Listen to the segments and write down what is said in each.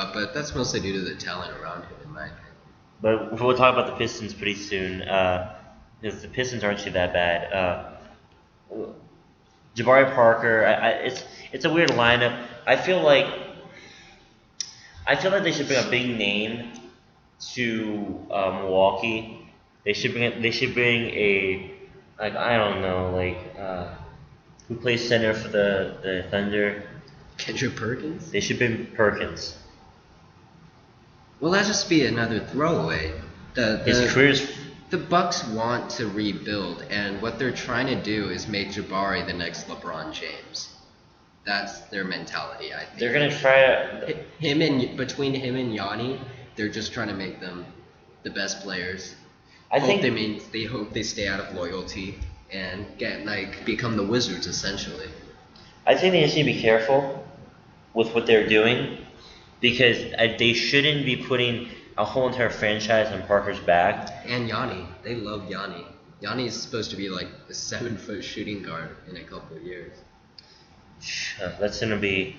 up, but that's mostly due to the talent around him, in my opinion. But we'll talk about the Pistons pretty soon, because the Pistons aren't too that bad. Jabari Parker, it's a weird lineup. I feel like they should bring a big name to Milwaukee. They should bring a, like, I don't know, like who plays center for the Thunder? Kendrick Perkins? They should bring Perkins. Well, that'd just be another throwaway. His career's. The Bucks want to rebuild, and what they're trying to do is make Jabari the next LeBron James. That's their mentality, I think. They're gonna try to. Between him and Yanni, they're just trying to make them the best players. They hope they stay out of loyalty and become the Wizards essentially. I think they just need to be careful with what they're doing, because they shouldn't be putting a whole entire franchise on Parker's back. And Yanni. They love Yanni. Yanni is supposed to be like a 7-foot shooting guard in a couple of years. That's gonna be.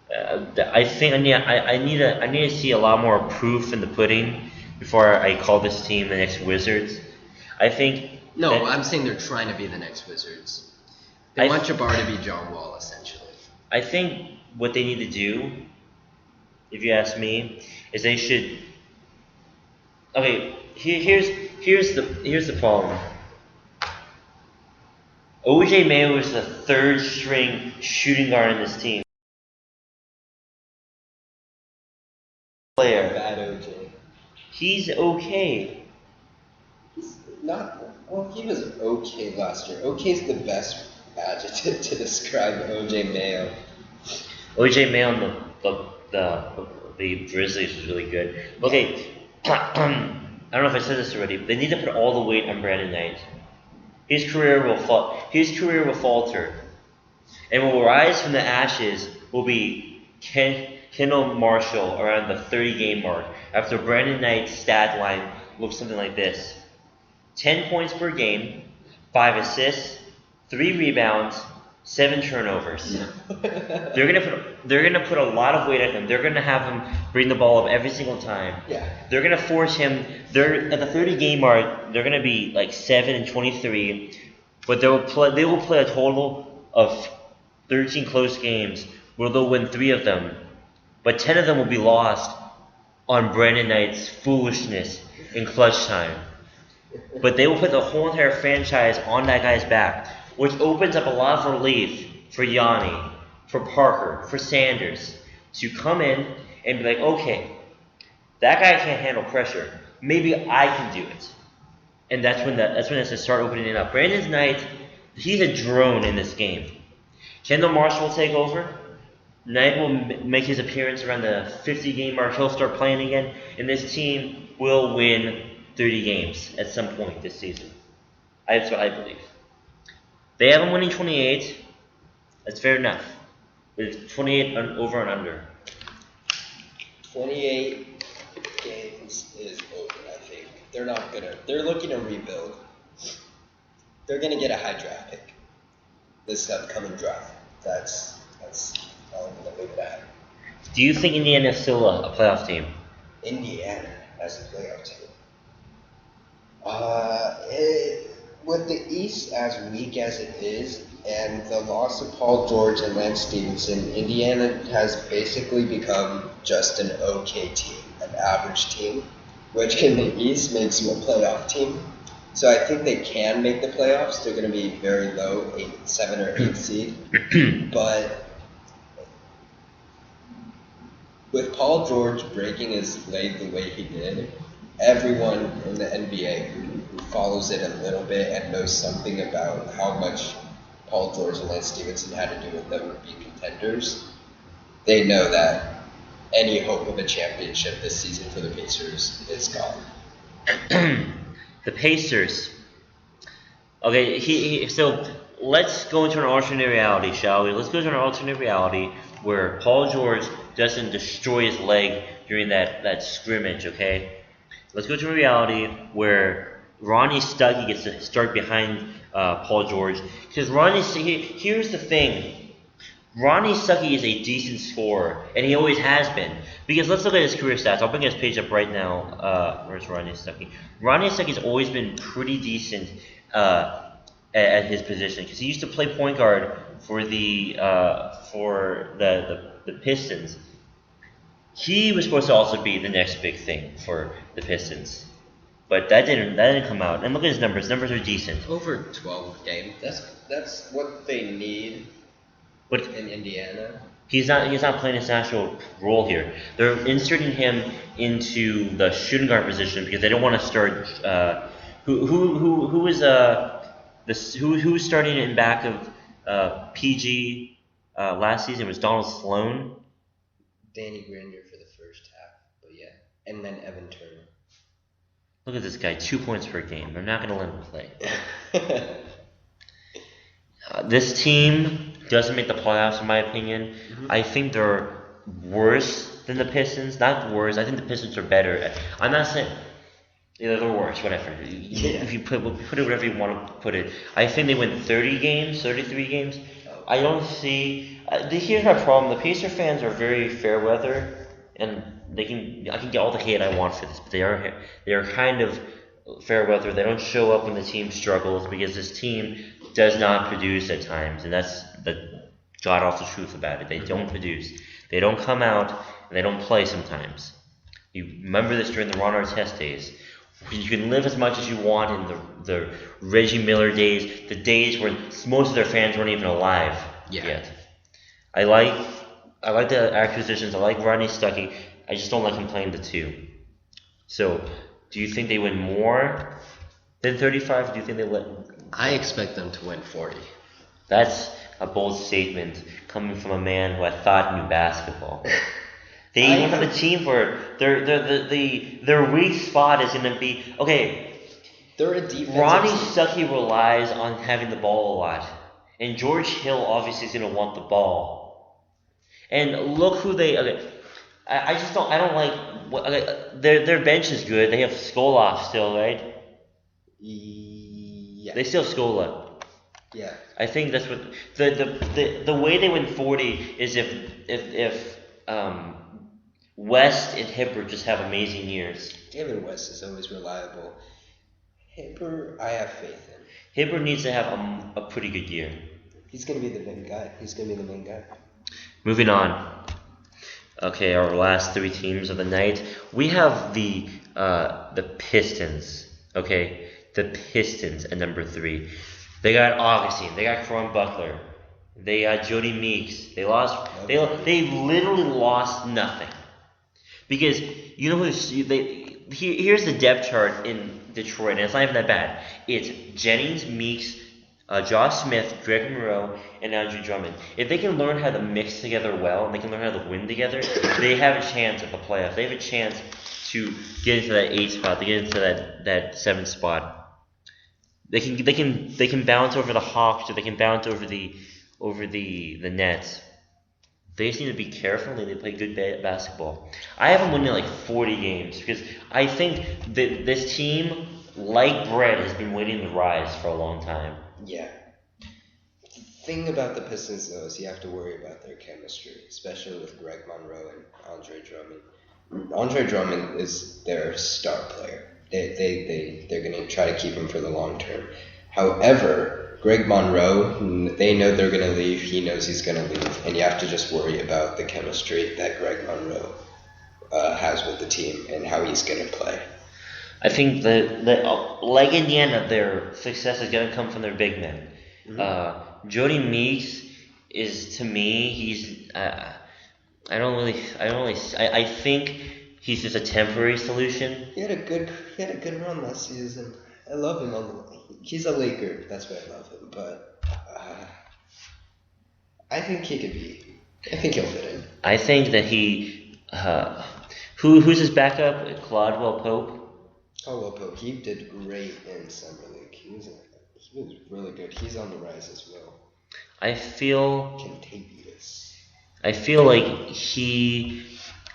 I think I need to see a lot more proof in the pudding before I call this team the next Wizards. I think. No, I'm saying they're trying to be the next Wizards. They want Jabari to be John Wall essentially. I think what they need to do, if you ask me, is they should. Okay, here's the problem. OJ Mayo is the third string shooting guard in this team. Player. Bad OJ. He's okay. He's not. Well, he was okay last year. Okay is the best adjective to describe OJ Mayo. OJ Mayo on the Grizzlies was really good. Okay. I don't know if I said this already, but they need to put all the weight on Brandon Knight. His career will falter, and will rise from the ashes will be Kendall Marshall around the 30-game mark after Brandon Knight's stat line looks something like this: 10 points per game, 5 assists, 3 rebounds, 7 turnovers. They're gonna put a lot of weight on him. They're gonna have him bring the ball up every single time. Yeah. They're gonna force him. They're at the 30-game mark. They're gonna be like 7-23, but they will play a total of 13 close games where they'll win 3 of them, but 10 of them will be lost on Brandon Knight's foolishness in clutch time. But they will put the whole entire franchise on that guy's back, which opens up a lot of relief for Yanni, for Parker, for Sanders to come in and be like, okay, that guy can't handle pressure. Maybe I can do it. And that's when it has to start opening it up. Brandon Knight, he's a drone in this game. Kendall Marshall will take over. Knight will make his appearance around the 50-game mark. He'll start playing again, and this team will win 30 games at some point this season. That's what I believe. They have them winning 28. That's fair enough. With 28 over and under. 28 games is over, I think. They're looking to rebuild. They're gonna get a high draft pick this upcoming draft. That's all I'm gonna leave it at. Do you think Indiana is still a playoff team? Indiana as a playoff team. With the East as weak as it is, and the loss of Paul George and Lance Stevenson, Indiana has basically become just an okay team, an average team, which in the East makes you a playoff team. So I think they can make the playoffs. They're going to be very low, 7 or 8 seed. But with Paul George breaking his leg the way he did, everyone in the NBA who follows it a little bit and knows something about how much Paul George and Lance Stevenson had to do with them being contenders, they know that any hope of a championship this season for the Pacers is gone. The Pacers. Okay, so let's go into an alternate reality, shall we? Let's go to an alternate reality where Paul George doesn't destroy his leg during that scrimmage, okay? Let's go to a reality where Ronnie Stuckey gets to start behind Paul George. Because here's the thing. Ronnie Stuckey is a decent scorer, and he always has been. Because let's look at his career stats. I'll bring his page up right now. Where's Ronnie Stuckey? Ronnie Stuckey's always been pretty decent at his position because he used to play point guard for the Pistons. He was supposed to also be the next big thing for the Pistons, but that didn't come out. And look at his numbers. Numbers are decent. Over 12 games. That's what they need. But in Indiana, he's not playing his natural role here. They're inserting him into the shooting guard position because they don't want to start. Who was starting in back of PG last season? It was Donald Sloan. Danny Granger for the first half, but yeah, and then Evan Turner. Look at this guy, 2 points per game. They're not going to let him play. This team doesn't make the playoffs, in my opinion. Mm-hmm. I think they're worse than the Pistons. Not worse. I think the Pistons are better. I'm not saying they're worse. Whatever. Yeah. If you put it whatever you want to put it. I think they win 30 games, 33 games. I don't see. Here's my problem. The Pacer fans are very fair weather, and I can get all the hate I want for this, but they are kind of fair weather. They don't show up when the team struggles because this team does not produce at times, and that's the god awful truth about it. They don't produce. They don't come out, and they don't play sometimes. You remember this during the Ron Artest days. You can live as much as you want in the Reggie Miller days, the days when most of their fans weren't even alive yet. I like the acquisitions. I like Rodney Stuckey. I just don't like him playing the two. So, do you think they win more than 35? Do you think they let? I expect them to win 40. That's a bold statement coming from a man who I thought knew basketball. They don't have a team for their weak spot is going to be okay. They're a defensive. Ronnie Stuckey relies on having the ball a lot, and George Hill obviously is going to want the ball. And look who they. Okay, I just don't. I don't like. Okay, their bench is good. They have Skoloff still, right? Yeah. They still have Skola. Yeah. I think that's what the way they win 40 is if West and Hibbert just have amazing years. David West is always reliable. Hibbert, I have faith in. Hibbert needs to have a pretty good year. He's going to be the main guy. Moving on. Okay, our last three teams of the night. We have the Pistons. Okay, the Pistons at number 3. They got Augustine. They got Caron Butler. They got Jody Meeks. They lost. They literally lost nothing. Because you know here's the depth chart in Detroit, and it's not even that bad. It's Jennings, Meeks, Josh Smith, Greg Monroe, and Andrew Drummond. If they can learn how to mix together well, and they can learn how to win together, they have a chance at the playoffs. They have a chance to get into that 8 spot. They get into that 7 spot. They can bounce over the Hawks, or they can bounce over the Nets. They just need to be careful and they play good basketball. I have them winning like 40 games because I think that this team, like Brett, has been waiting to rise for a long time. Yeah. The thing about the Pistons, though, is you have to worry about their chemistry, especially with Greg Monroe and Andre Drummond. Andre Drummond is their star player. They're going to try to keep him for the long term. However, Greg Monroe, they know they're going to leave. He knows he's going to leave. And you have to just worry about the chemistry that Greg Monroe has with the team and how he's going to play. I think that like Indiana, their success is going to come from their big men. Mm-hmm. Jody Meeks is, to me, he's I think he's just a temporary solution. He had a good run last season. I love him. He's a Laker. That's why I love him. But I think he'll fit in. I think that he. Who's his backup? Caldwell Pope. Caldwell Pope. He did great in summer league. He was really good. He's on the rise as well. I feel contagious. I feel like he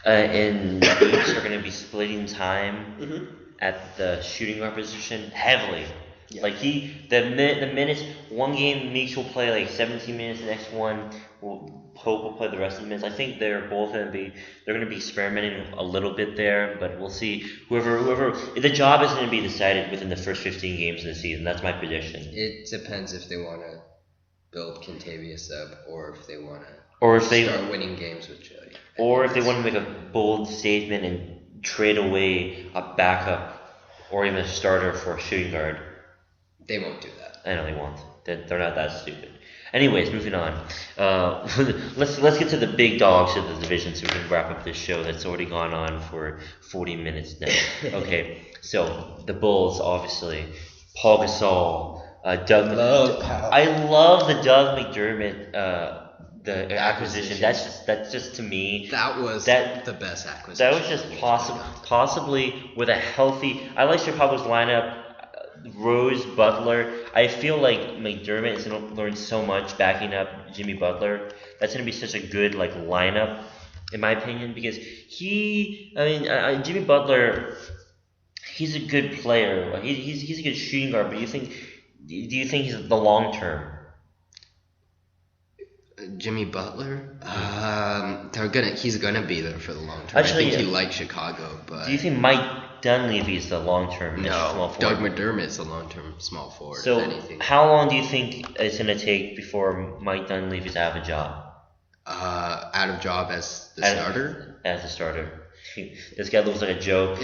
and Meeks are going to be splitting time. Mm-hmm. At the shooting guard position heavily. Yeah. Like the minutes, one game Meeks will play like 17 minutes, the next one Hope will play the rest of the minutes. I think they're going to be experimenting a little bit there, but we'll see. Whoever the job is going to be decided within the first 15 games of the season. That's my prediction. It depends if they want to build Contavious up, or if they want to start winning games with Jody. Or if they want to make a bold statement and trade away a backup or even a starter for a shooting guard. They won't do that. I know they won't. They're not that stupid. Anyways, moving on. Let's get to the big dogs of the division so we can wrap up this show that's already gone on for 40 minutes now. Okay, so the Bulls, obviously. Paul Gasol, Doug. I love the Doug McDermott the acquisition. That's just to me. That was the best acquisition. That was just possibly with a healthy. I like Chicago's lineup. Rose, Butler. I feel like McDermott is going to learn so much backing up Jimmy Butler. That's going to be such a good lineup, in my opinion, because Jimmy Butler, he's a good player. He's a good shooting guard. But do you think he's the long term? Jimmy Butler, he's gonna be there for the long term. Actually, I think he likes Chicago, but do you think Mike Dunleavy is the long term? No, Doug McDermott is the long term small forward. So, if anything. How long do you think it's gonna take before Mike Dunleavy's out of a job? Out of job as the starter. As a starter, this guy looks like a joke.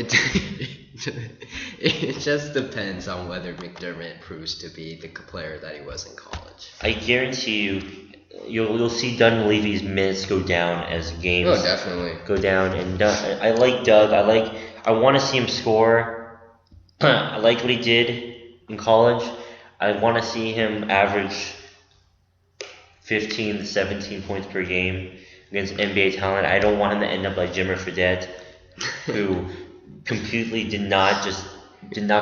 It just depends on whether McDermott proves to be the player that he was in college. I guarantee you'll see Dunleavy's minutes go down as games go down. And I like Doug. I want to see him score. I like what he did in college. I want to see him average 15 to 17 points per game against NBA talent. I don't want him to end up like Jimmer Fredette, who completely did not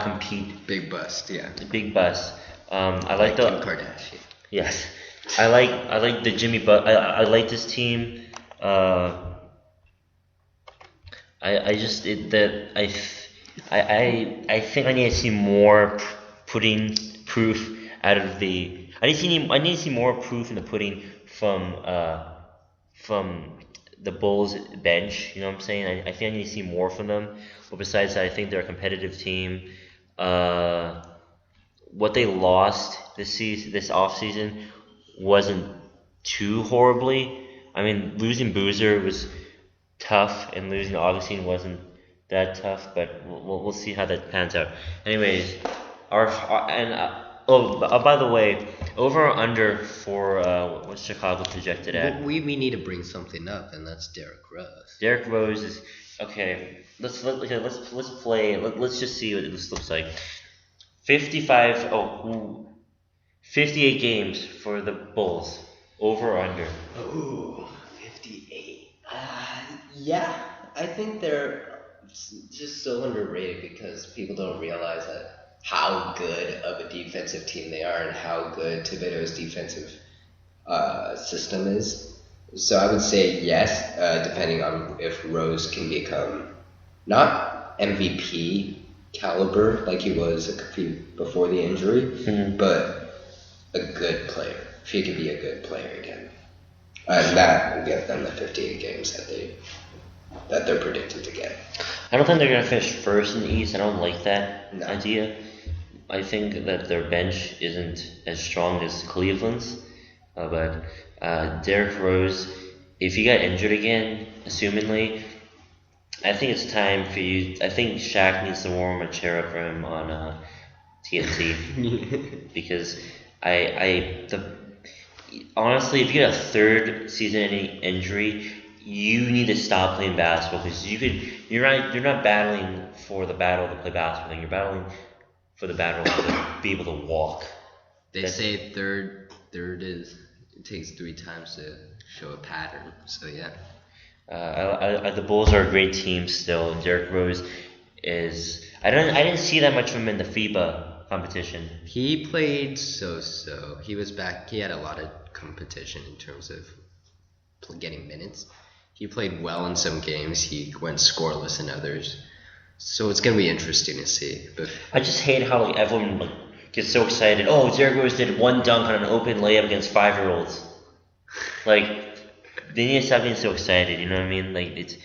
compete. Big bust, yeah. Big bust. I like Kim Kardashian. Yes. I like the Jimmy I like this team. I think I need to see more proof out of the. I need to see more proof in the pudding from the Bulls bench. You know what I'm saying? I think I need to see more from them. But besides that, I think they're a competitive team. What they lost this offseason wasn't too horribly. I mean, losing Boozer was tough, and losing Augustine wasn't that tough. But we'll see how that pans out. Anyways, by the way, over or under for what's Chicago projected at? We need to bring something up, and that's Derrick Rose. Derrick Rose is okay. Let's play. Let's just see what this looks like. 58 games for the Bulls. Over or under? Ooh, 58. Yeah, I think they're just so underrated because people don't realize how good of a defensive team they are and how good Thibodeau's defensive system is. So I would say yes, depending on if Rose can become not MVP caliber like he was before the injury, but a good player. If he could be a good player again, and that will get them the 58 games that they're predicted to get. I don't think they're gonna finish first in the East. I don't like that idea. I think that their bench isn't as strong as Cleveland's, but Derrick Rose, if he got injured again, assumingly, I think it's time for you. I think Shaq needs to warm a chair up for him on TNT because honestly, if you get a third season-ending injury, you need to stop playing basketball because you're not battling for the battle to play basketball. You're battling for the battle to be able to walk. They say third is it takes 3 times to show a pattern. So yeah. The Bulls are a great team still. Derrick Rose is. I didn't see that much from him in the FIBA competition. He played so. He was back. He had a lot of competition in terms of getting minutes. He played well in some games. He went scoreless in others. So it's gonna be interesting to see. But I just hate how everyone gets so excited. Oh, Derrick Rose did one dunk on an open layup against 5-year-olds. they need to stop getting so excited. You know what I mean? Like it's